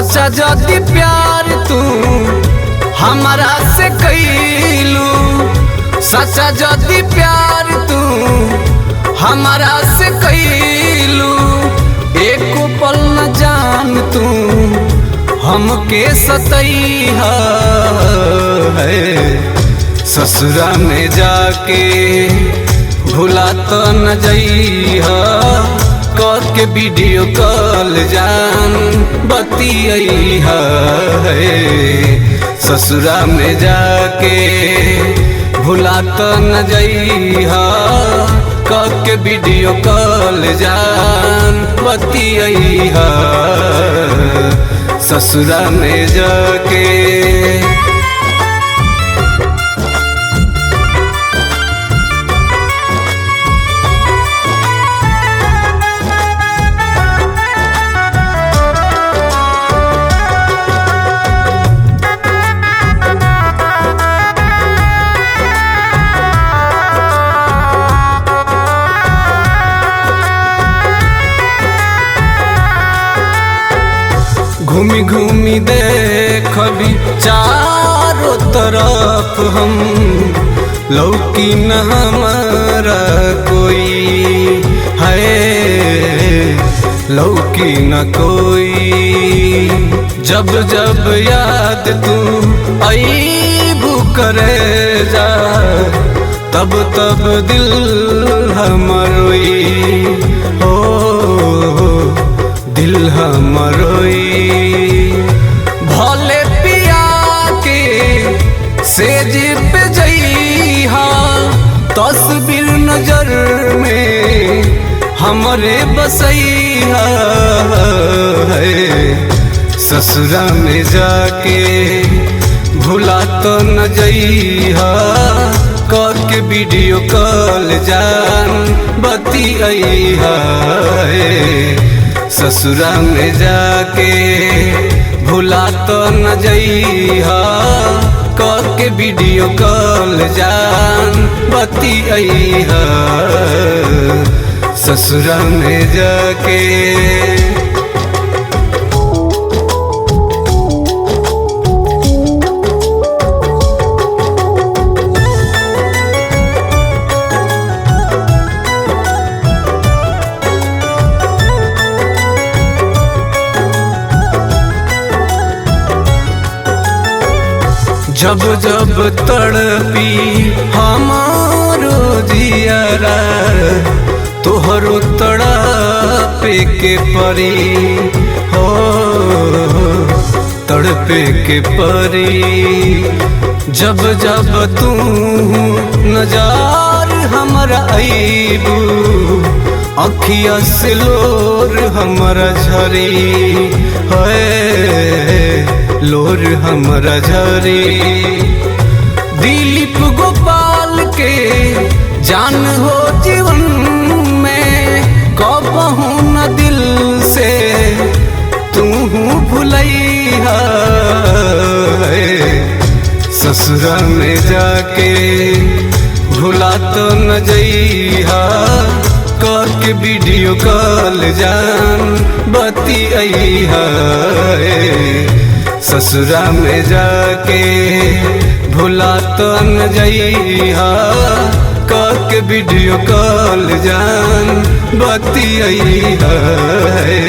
सच्चा जदी प्यार तू हमारा से कैलू, सच्चा जदी प्यार तू हमारा से कैलू, एको पल न जान तू हमके सतैहा है। ससुरा में जाके भुला तो न जइहा, के वीडियो कॉल जान बतियैहा है। ससुरा में जाके भुला तो न जइहा, के वीडियो कॉल जान बतियैहा ससुरा में जाके। घूमी घूमी देखबी चारों तरफ हम, लौकी न हमारा कोई है, लौकी न कोई। जब जब याद तू आईबू करे जा, तब तब दिल हमरोई हो, दिल हमरोई। भले पिया के सेज पे जइहा, तस्वीर नजर में हमरे बसैहा है। ससुरा में जाके भुला तो न जइहा, के वीडियो कॉल जान बतियैहा है। ससुरा में जाके भुला तो न जइहा, के वीडियो कॉल जान बतियैहा ससुरा में जाके। जब जब तड़पी हमारो जियारा, तोहरो तड़पे के परी हो, तड़पे के परी। जब जब तू नजार हमरा आईबू, अखिया से लोर हमरा झरी है, लोर हमरा झरी। दिलीप गोपाल के जान हो जीवन में, कबहू न दिल से तू भुलैहा है। ससुरा में जाके भुला तो न जइहा, के वीडियो कॉल जान बतियैहा है। ससुरा में जाके भुला तो न जइहा, के वीडियो कॉल जान बतियैहा है।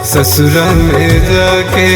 ससुरा में जाके